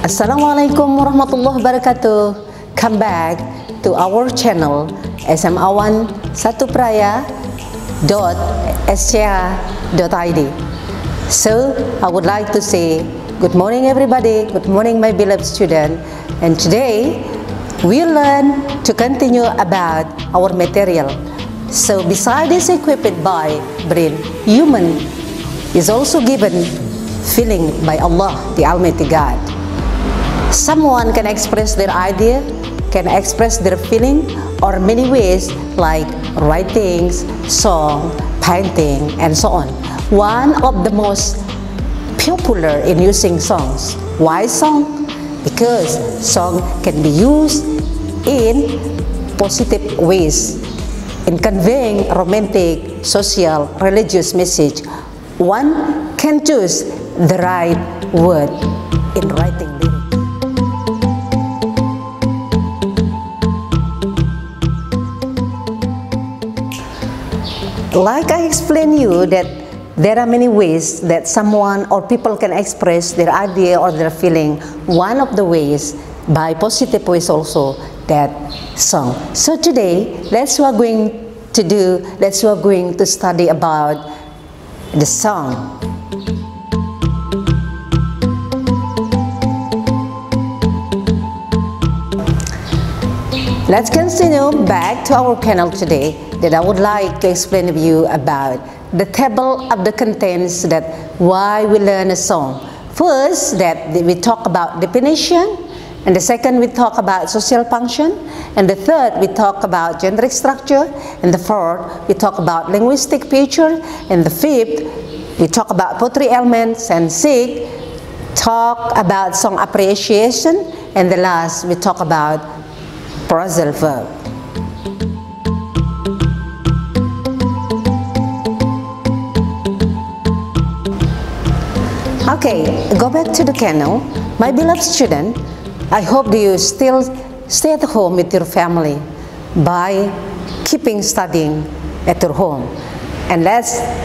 Assalamualaikum warahmatullahi wabarakatuh. Come back to our channel SMA1 satupraya.sca.id. So I would like to say good morning everybody, good morning my beloved student, and today we learn to continue about our material. So besides this equipped by brain, human is also given feeling by Allah, the Almighty God. Someone can express their idea, can express their feeling, or many ways like writings, song, painting, and so on. One of the most popular in using songs. Why song? Because song can be used in positive ways, in conveying romantic, social, religious message. One can choose the right word in writing lyrics. Like I explained you that there are many ways that someone or people can express their idea or their feeling. One of the ways, by positive ways also, that song. So today, we are going to study about the song. Let's continue back to our channel today, that I would like to explain to you about the table of the contents, that why we learn a song. First, that we talk about definition, and the second we talk about social function, and the third we talk about generic structure, and the fourth we talk about linguistic feature, and the fifth we talk about poetry elements, and sixth talk about song appreciation, and the last we talk about phrasal verb. Okay, go back to the channel. My beloved student, I hope you still stay at home with your family by keeping studying at your home. And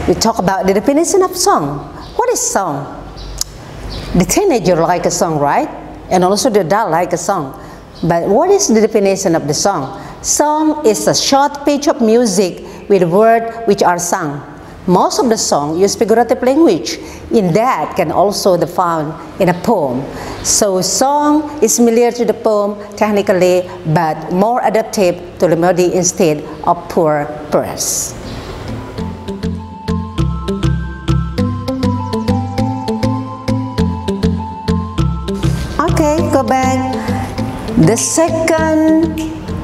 we talk about the definition of song. What is song? The teenager like a song, right? And also the adult like a song. But what is the definition of the song? Song is a short pitch of music with words which are sung. Most of the song use figurative language. In that can also be found in a poem. So song is similar to the poem technically, but more adaptive to the melody instead of pure verse. Okay, go back. The second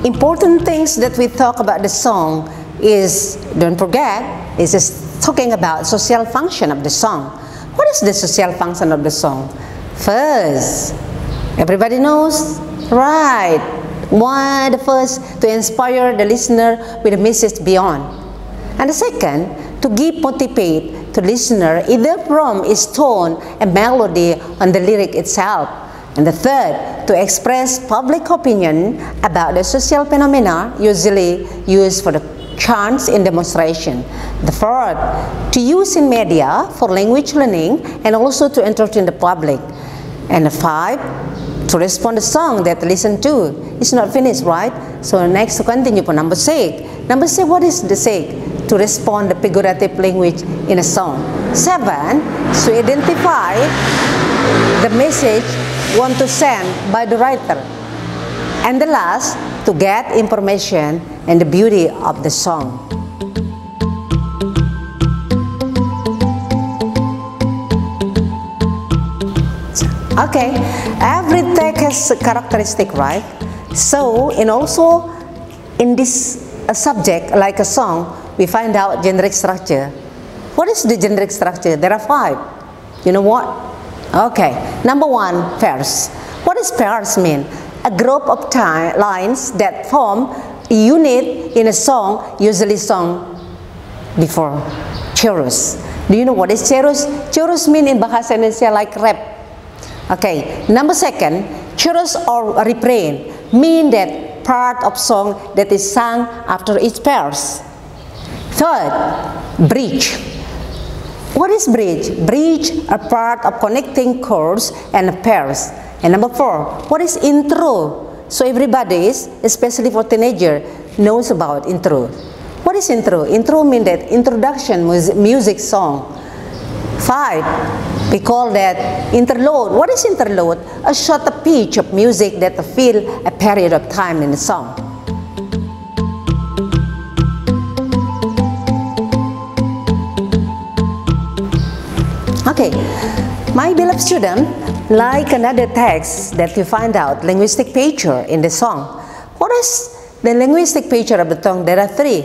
important things that we talk about the song is, don't forget, is talking about social function of the song. What is the social function of the song? First, everybody knows, right? One, the first, to inspire the listener with a message beyond. And the second, to give motivate to listener either from its tone and melody on the lyric itself. And the third, to express public opinion about the social phenomena usually used for the chants in demonstration. The fourth, to use in media for language learning and also to entertain the public. And the five, to respond to song that listen to. It's not finished, right? So next to continue for number six. Number six, what is the six? To respond the figurative language in a song. Seven, to identify the message want to send by the writer. And the last, to get information and the beauty of the song. Okay, every text has a characteristic, right? So, and also in this subject, like a song, we find out generic structure. What is the generic structure? There are five. You know what? Okay, number one, verse. What does verse mean? A group of lines that form a unit in a song, usually sung before chorus. Do you know what is chorus? Chorus means in Bahasa Indonesia like rap. Okay, number second, chorus or refrain mean that part of song that is sung after each verse. Third, bridge. What is bridge? Bridge are part of connecting chords and pairs. And number 4, what is intro? So everybody, especially for teenager, knows about intro. What is intro? Intro means that introduction music song. 5, we call that interlude. What is interlude? A short pitch of music that fill a period of time in the song. Okay, my beloved student, like another text that you find out, linguistic picture in the song. What is the linguistic picture of the song? There are 3.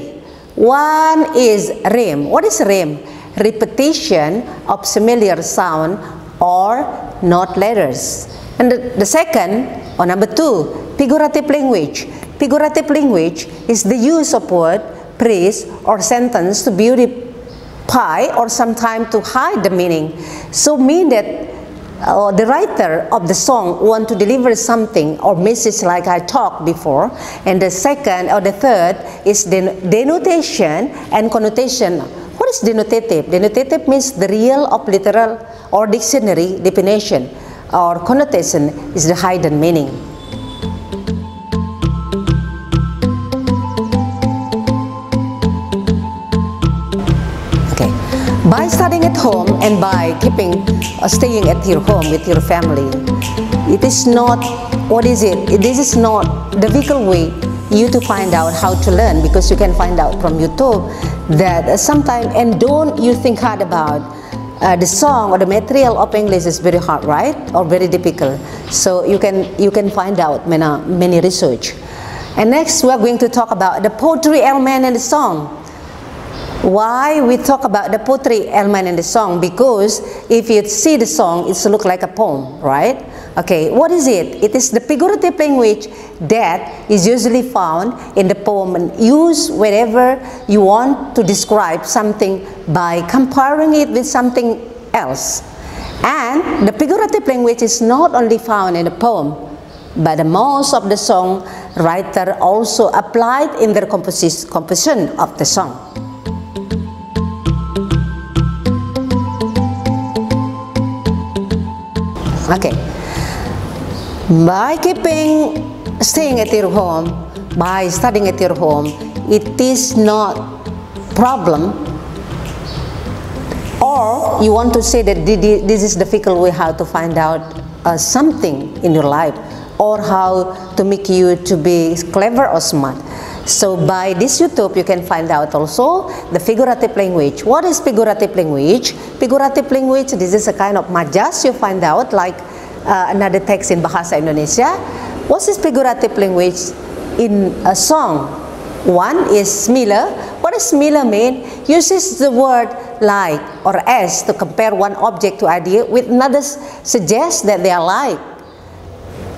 One is rhyme. What is rhyme? Repetition of familiar sound or note letters. And the second, or number 2, figurative language. Figurative language is the use of word, phrase, or sentence to beautify or sometimes to hide the meaning. So mean that the writer of the song want to deliver something or message like I talked before. And the second or the third is denotation and connotation. What is denotative? Denotative means the real of literal or dictionary definition, or connotation is the hidden meaning. By studying at home and by staying at your home with your family, it is not, this is not the vehicle way you to find out how to learn, because you can find out from YouTube that sometimes, and don't you think hard about the song or the material of English is very hard, right? Or very difficult. So you can find out many research. And next we are going to talk about the poetry element in the song. Why we talk about the poetry element in the song? Because if you see the song, it looks like a poem, right? Okay, what is it? It is the figurative language that is usually found in the poem and used wherever you want to describe something by comparing it with something else. And the figurative language is not only found in the poem, but most of the song writer also applied in their composition of the song. Okay, by staying at your home, by studying at your home, it is not problem, or you want to say that this is difficult way how to find out something in your life, or how to make you to be clever or smart. So by this YouTube, you can find out also the figurative language. What is figurative language? Figurative language, this is a kind of majas you find out, like another text in Bahasa Indonesia. What is figurative language in a song? One is similar. What does similar mean? Uses the word like or as to compare one object to idea with another, suggests that they are like.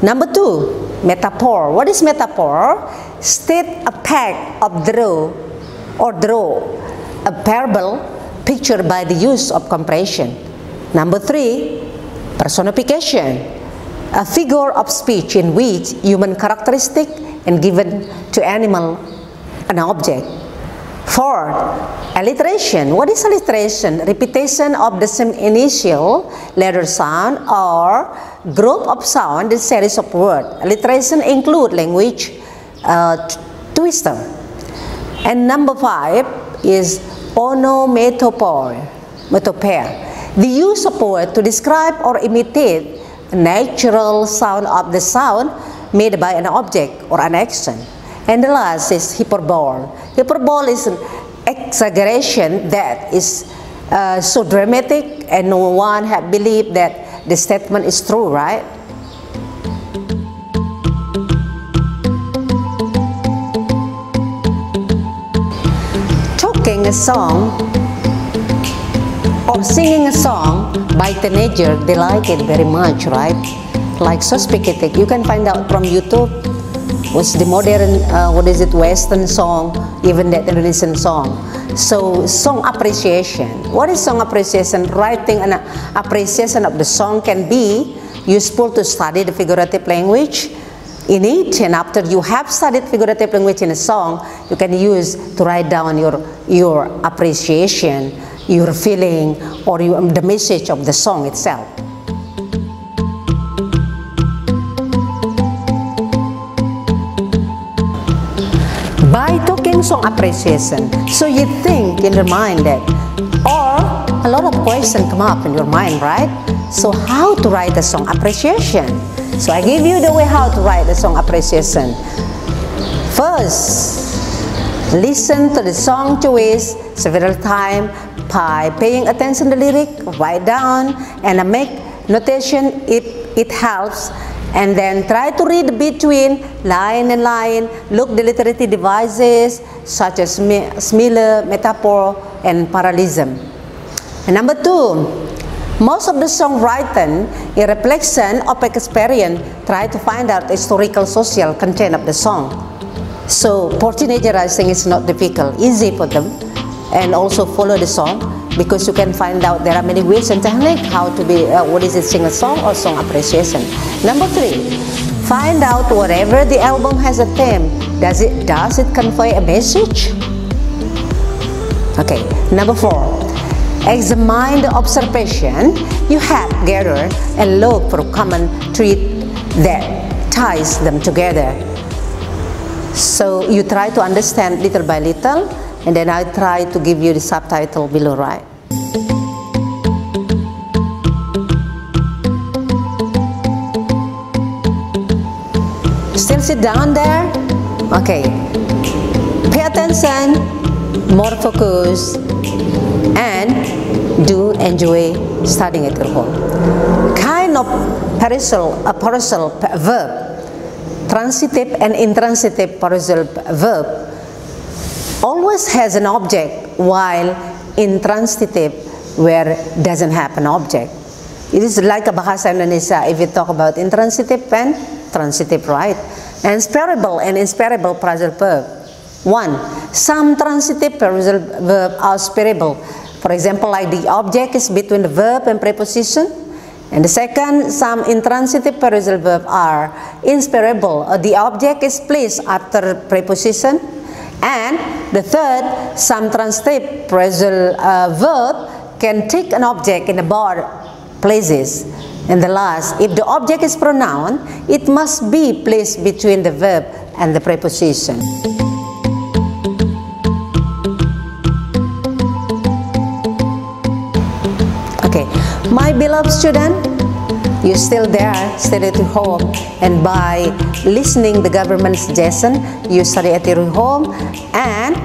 Number 2, metaphor. What is metaphor? State a pack of draw a parable picture by the use of comparison. Number 3, personification. A figure of speech in which human characteristic and given to animal an object. 4, alliteration. What is alliteration? Repetition of the same initial letter sound or group of sound in series of words. Alliteration include language twister. And number 5 is onomatopoeia. The use of word to describe or imitate a natural sound of the sound made by an object or an action. And the last is hyperbole. Hyperbole is an exaggeration that is so dramatic and no one have believed that the statement is true, right? Talking a song or singing a song by teenager, they like it very much, right? Like sophisticated. You can find out from YouTube what's the modern, Western song, even that Indonesian song. So song appreciation. What is song appreciation? Writing an appreciation of the song can be useful to study the figurative language in it, and after you have studied figurative language in a song, you can use to write down your appreciation, your feeling, or the message of the song itself. By talking song appreciation, so you think in your mind that, or a lot of questions come up in your mind, right? So how to write a song appreciation? So I give you the way how to write a song appreciation. First, listen to the song choice several times by paying attention to the lyric, write down, and make notation. It helps. And then try to read between line and line. Look the literary devices such as simile, metaphor, and parallelism. And number two, most of the song written in reflection of experience try to find out the historical social content of the song. So for teenagers, I think it's not difficult, easy for them, and also follow the song, because you can find out there are many ways and techniques how to be what is it, sing a song or song appreciation. Number three, find out whatever the album has a theme, does it convey a message? Okay. Number four, examine the observation you have gathered and look for common thread that ties them together. So you try to understand little by little, and then I try to give you the subtitle below, right? Still sit down there? Okay. Pay attention, more focus, and do enjoy studying at your home. Kind of parasol verb, transitive and intransitive parasol verb always has an object, while intransitive where doesn't have an object. It is like a bahasa Indonesia if you talk about intransitive and transitive, right? And inspirable and inspirable parasol verb. One, some transitive parasol verb are inspirable. For example, like the object is between the verb and preposition. And the second, some intransitive parasol verb are inspirable. The object is placed after preposition. And the third, some transitive parasol verb can take an object in the both places. And the last, if the object is pronoun, it must be placed between the verb and the preposition. Okay, my beloved student, you're still there, still at your home, and by listening the government suggestion, you study at your home. And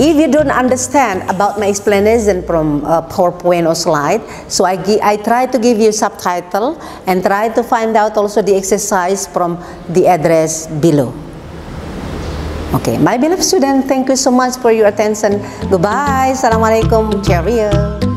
if you don't understand about my explanation from PowerPoint or slide, so I try to give you subtitle and try to find out also the exercise from the address below. Okay, my beloved student, thank you so much for your attention. Goodbye. Assalamualaikum. Cheerio.